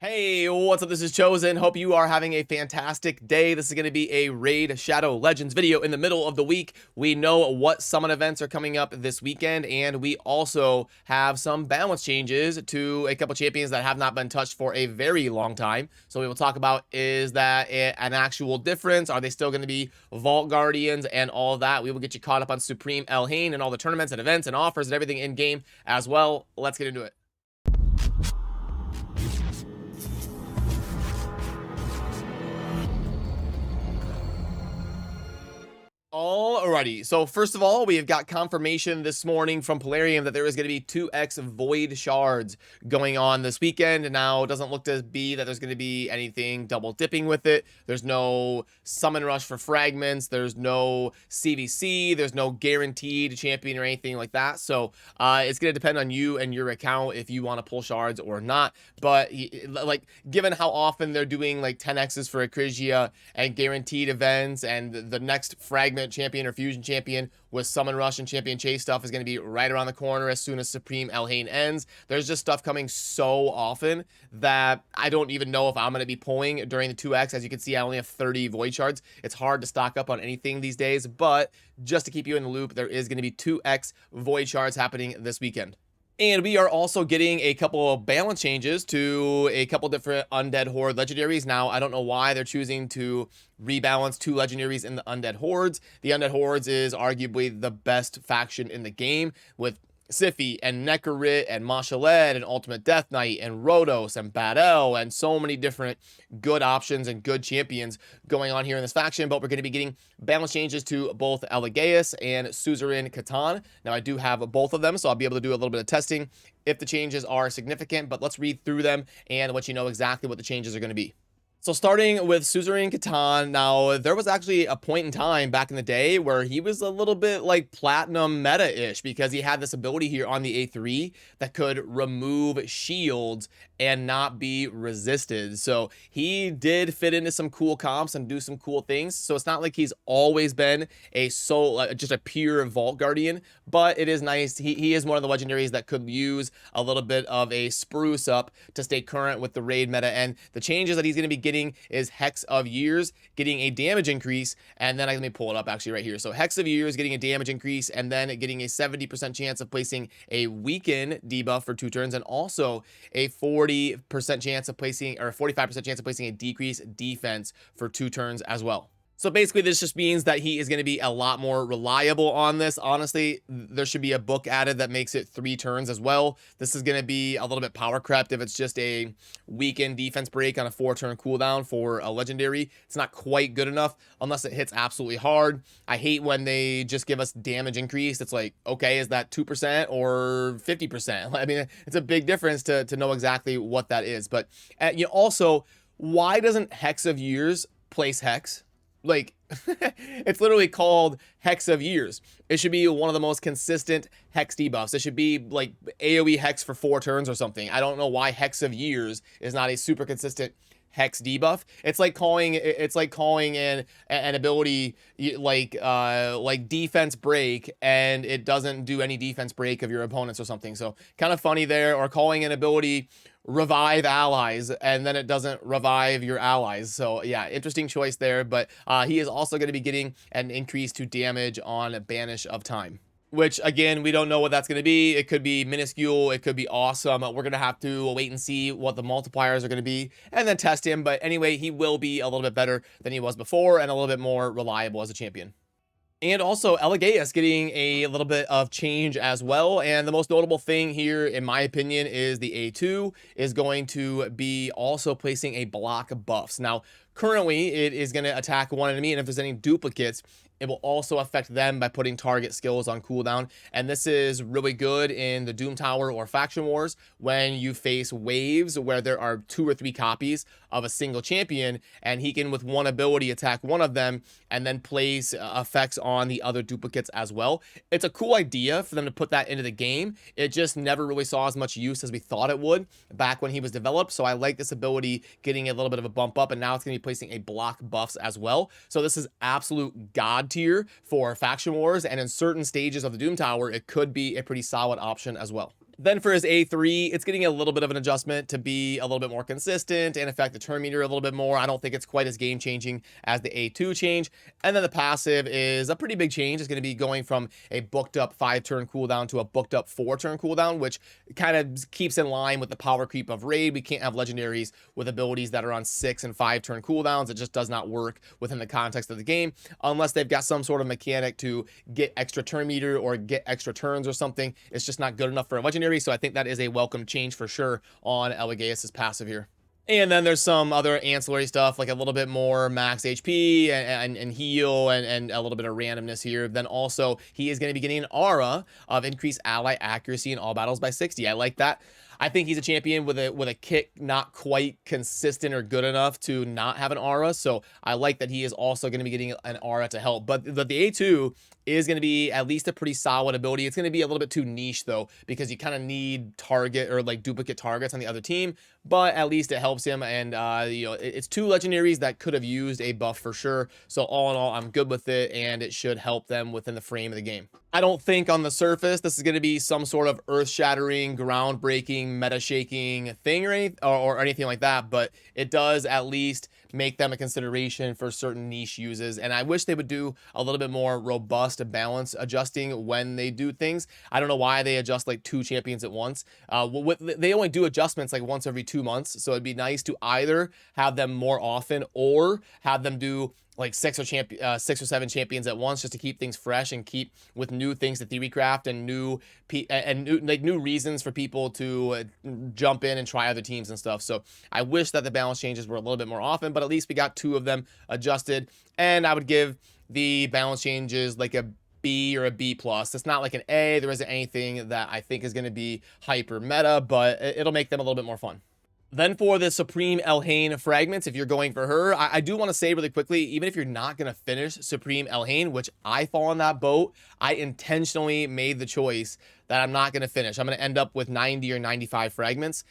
Hey, what's up? This is Chosen. Hope you are having a fantastic day. This is going to be a Raid Shadow Legends video in the middle of the week. We know what summon events are coming up this weekend, and we also have some balance changes to a couple champions that have not been touched for a very long time. So we will talk about, is that an actual difference? Are they still going to be Vault Guardians and all of that? We will get you caught up on Supreme Elhain and all the tournaments and events and offers and everything in game as well. Let's get into it. Alrighty, so first of all, we have got confirmation this morning from Plarium that there is going to be 2x Void Shards going on this weekend. Now, it doesn't look to be that there's going to be anything double dipping with it. There's no Summon Rush for Fragments. There's no CVC. There's no guaranteed champion or anything like that. So, it's going to depend on you and your account if you want to pull shards or not. But, like, given how often they're doing, like, 10x's for Acrisia and guaranteed events, and the next Fragment champion or fusion champion with Summon Rush and Champion Chase stuff is going to be right around the corner as soon as Supreme Elhain ends. There's just stuff coming so often that I don't even know if I'm going to be pulling during the 2x. As you can see, I only have 30 Void Shards. It's hard to stock up on anything these days, but just to keep you in the loop, there is going to be 2x Void Shards happening this weekend. And we are also getting a couple of balance changes to a couple different Undead Horde legendaries. Now, I don't know why they're choosing to rebalance two legendaries in the Undead Hordes. The Undead Hordes is arguably the best faction in the game, with Siphi and Nekarit and Mashaled and Ultimate Death Knight and Rhodos and Battle and so many different good options and good champions going on here in this faction. But we're going to be getting balance changes to both Elegaeus and Suzerain Catan. Now, I do have both of them, so I'll be able to do a little bit of testing if the changes are significant. But let's read through them and let you know exactly what the changes are going to be. So starting with Suzerain Catan, now there was actually a point in time back in the day where he was a little bit like platinum meta-ish because he had this ability here on the A3 that could remove shields and not be resisted. So he did fit into some cool comps and do some cool things. So it's not like he's always been a just a pure Vault Guardian, but it is nice. He is one of the legendaries that could use a little bit of a spruce up to stay current with the raid meta. And the changes that he's going to be getting is Hex of Years, getting a damage increase, and then let me pull it up actually right here. So Hex of Years getting a damage increase, and then getting a 70% chance of placing a weaken debuff for 2 turns, and also a 40% chance of placing, or 45% chance of placing a decrease defense for 2 turns as well. So basically, this just means that he is going to be a lot more reliable on this. Honestly, there should be a book added that makes it 3 turns as well. This is going to be a little bit power crept if it's just a weekend defense break on a 4-turn cooldown for a legendary. It's not quite good enough unless it hits absolutely hard. I hate when they just give us damage increase. It's like, okay, is that 2% or 50%? I mean, it's a big difference to know exactly what that is. But you know, also, why doesn't Hex of Years place Hex? Like, it's literally called Hex of Years. It should be one of the most consistent Hex debuffs. It should be like AoE Hex for 4 turns or something. I don't know why Hex of Years is not a super consistent Hex debuff. It's like calling in an ability like defense break, and it doesn't do any defense break of your opponents or something. So kind of funny there. Or calling an ability revive allies, and then it doesn't revive your allies. So yeah, interesting choice there. But he is also going to be getting an increase to damage on Banish of Time, which again, we don't know what that's going to be. It could be minuscule, it could be awesome. We're going to have to wait and see what the multipliers are going to be and then test him. But anyway, he will be a little bit better than he was before and a little bit more reliable as a champion. And also Elegaeus getting a little bit of change as well. And the most notable thing here, in my opinion, is the A2 is going to be also placing a block buffs. Now, currently, it is going to attack one enemy, and if there's any duplicates, it will also affect them by putting target skills on cooldown. And this is really good in the Doom Tower or Faction Wars when you face waves where there are 2 or 3 copies of a single champion, and he can, with one ability, attack one of them and then place effects on the other duplicates as well. It's a cool idea for them to put that into the game. It just never really saw as much use as we thought it would back when he was developed. So I like this ability getting a little bit of a bump up, and now it's going to be placing a block buffs as well. So this is absolute god tier for Faction Wars, and in certain stages of the Doom Tower, it could be a pretty solid option as well. Then for his A3, it's getting a little bit of an adjustment to be a little bit more consistent and affect the turn meter a little bit more. I don't think it's quite as game changing as the A2 change. And then the passive is a pretty big change. It's going to be going from a booked up 5-turn cooldown to a booked up 4-turn cooldown, which kind of keeps in line with the power creep of Raid. We can't have legendaries with abilities that are on 6 and 5-turn cooldowns. It just does not work within the context of the game unless they've got some sort of mechanic to get extra turn meter or get extra turns or something. It's just not good enough for a legendary. So I think that is a welcome change for sure on Elegaeus' passive here. And then there's some other ancillary stuff, like a little bit more max HP and heal and a little bit of randomness here. Then also, he is going to be getting an aura of increased ally accuracy in all battles by 60. I like that. I think he's a champion with a kick not quite consistent or good enough to not have an aura. So I like that he is also going to be getting an aura to help. But the A2 is going to be at least a pretty solid ability. It's going to be a little bit too niche though, because you kind of need target or like duplicate targets on the other team, but at least it helps him. And you know, it's 2 legendaries that could have used a buff for sure. So all in all, I'm good with it, and it should help them within the frame of the game. I don't think on the surface this is going to be some sort of earth-shattering, groundbreaking, meta-shaking thing or anything like that, but it does at least make them a consideration for certain niche uses. And I wish they would do a little bit more robust balance adjusting when they do things. I don't know why they adjust like 2 champions at once. They only do adjustments like once every 2 months. So it'd be nice to either have them more often or have them do like 6 or 7 champions at once, just to keep things fresh and keep with new things to theorycraft and new reasons for people to jump in and try other teams and stuff. So I wish that the balance changes were a little bit more often, but at least we got 2 of them adjusted. And I would give the balance changes like a B or a B plus. It's not like an A. There isn't anything that I think is going to be hyper meta, but it'll make them a little bit more fun. Then for the Supreme Elhain fragments, if you're going for her, I do want to say really quickly, even if you're not going to finish Supreme Elhain, which I fall on that boat, I intentionally made the choice that I'm not going to finish. I'm going to end up with 90 or 95 fragments.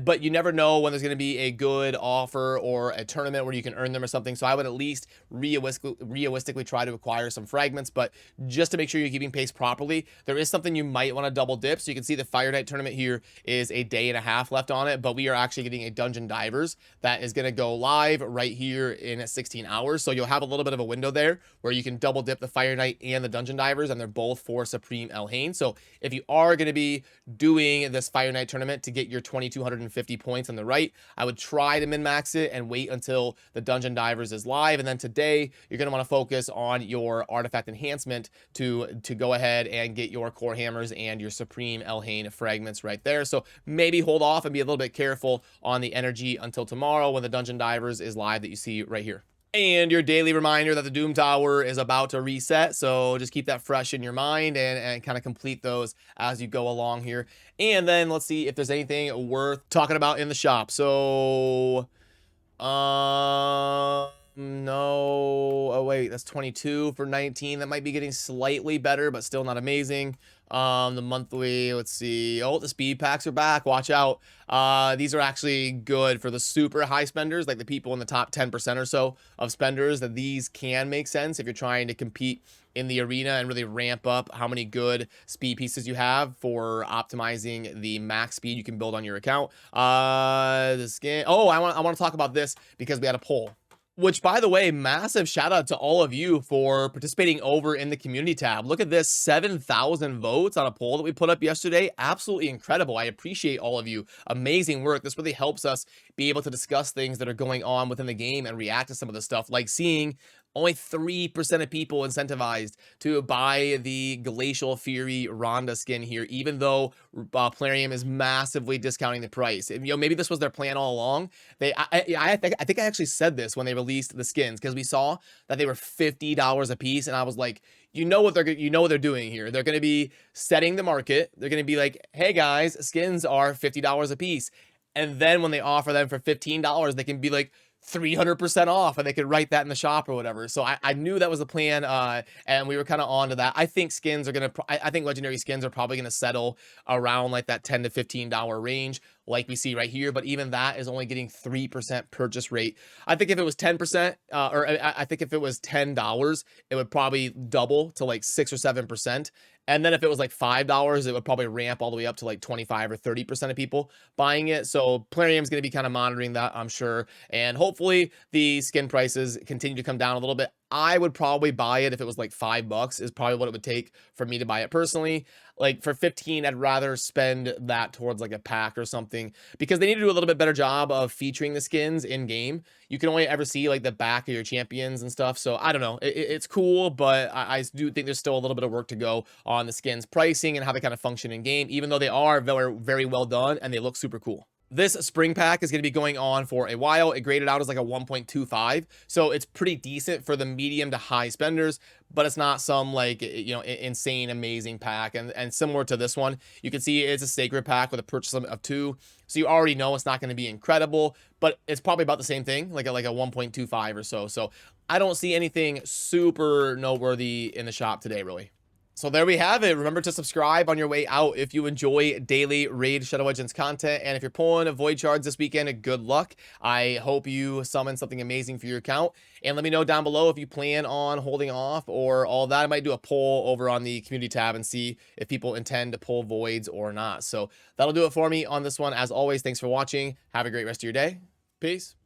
But you never know when there's going to be a good offer or a tournament where you can earn them or something. So I would at least realistically try to acquire some fragments. But just to make sure you're keeping pace properly, there is something you might want to double dip. So you can see the Fire Night tournament here is a day and a half left on it. But we are actually getting a Dungeon Divers that is going to go live right here in 16 hours. So you'll have a little bit of a window there where you can double dip the Fire Night and the Dungeon Divers. And they're both for Supreme Elhain. So if you are going to be doing this Fire Night tournament to get your 2,250 points on the right, I would try to min-max it and wait until the Dungeon Divers is live. And then today, you're going to want to focus on your artifact enhancement to go ahead and get your core hammers and your Supreme Elhain fragments right there. So maybe hold off and be a little bit careful on the energy until tomorrow when the Dungeon Divers is live that you see right here. And your daily reminder that the Doom Tower is about to reset. So just keep that fresh in your mind and kind of complete those as you go along here. And then let's see if there's anything worth talking about in the shop. So, no. Oh, wait, that's 22 for 19. That might be getting slightly better, but still not amazing. The monthly, let's see. Oh, the speed packs are back. Watch out. These are actually good for the super high spenders, like the people in the top 10% or so of spenders, that these can make sense if you're trying to compete in the arena and really ramp up how many good speed pieces you have for optimizing the max speed you can build on your account. The skin. Oh, I want to talk about this because we had a poll. Which, by the way, massive shout out to all of you for participating over in the community tab. Look at this, 7,000 votes on a poll that we put up yesterday. Absolutely incredible. I appreciate all of you. Amazing work. This really helps us be able to discuss things that are going on within the game and react to some of the stuff, like seeing only 3% of people incentivized to buy the Glacial Fury Rhonda skin here, even though Plarium is massively discounting the price. And, you know, maybe this was their plan all along. I think I actually said this when they released the skins, because we saw that they were $50 a piece, and I was like, you know what they're doing here. They're going to be setting the market. They're going to be like, hey guys, skins are $50 a piece. And then when they offer them for $15, they can be like 300% off, and they could write that in the shop or whatever. So I knew that was the plan, and we were kind of on to that. I think skins are going to, I think legendary skins are probably going to settle around like that $10 to $15 range. like we see right here, but even that is only getting 3% purchase rate. I think if it was 10%, or I think if it was $10, it would probably double to like 6 or 7%. And then if it was like $5, it would probably ramp all the way up to like 25 or 30% of people buying it. So Plarium's going to be kind of monitoring that, I'm sure. And hopefully the skin prices continue to come down a little bit. I would probably buy it if it was like $5 is probably what it would take for me to buy it personally. Like for 15, I'd rather spend that towards like a pack or something, because they need to do a little bit better job of featuring the skins in game. You can only ever see like the back of your champions and stuff. So I don't know. It's cool, but I do think there's still a little bit of work to go on the skins pricing and how they kind of function in game, even though they are very, very well done and they look super cool. This spring pack is going to be going on for a while. It graded out as like a 1.25, so it's pretty decent for the medium to high spenders, but it's not some like, you know, insane amazing pack. And similar to this one, you can see it's a sacred pack with a purchase limit of 2, so you already know it's not going to be incredible, but it's probably about the same thing, like a 1.25 or so. So I don't see anything super noteworthy in the shop today, really. So there we have it. Remember to subscribe on your way out if you enjoy daily Raid Shadow Legends content. And if you're pulling Void Shards this weekend, good luck. I hope you summon something amazing for your account. And let me know down below if you plan on holding off or all that. I might do a poll over on the community tab and see if people intend to pull Voids or not. So that'll do it for me on this one. As always, thanks for watching. Have a great rest of your day. Peace.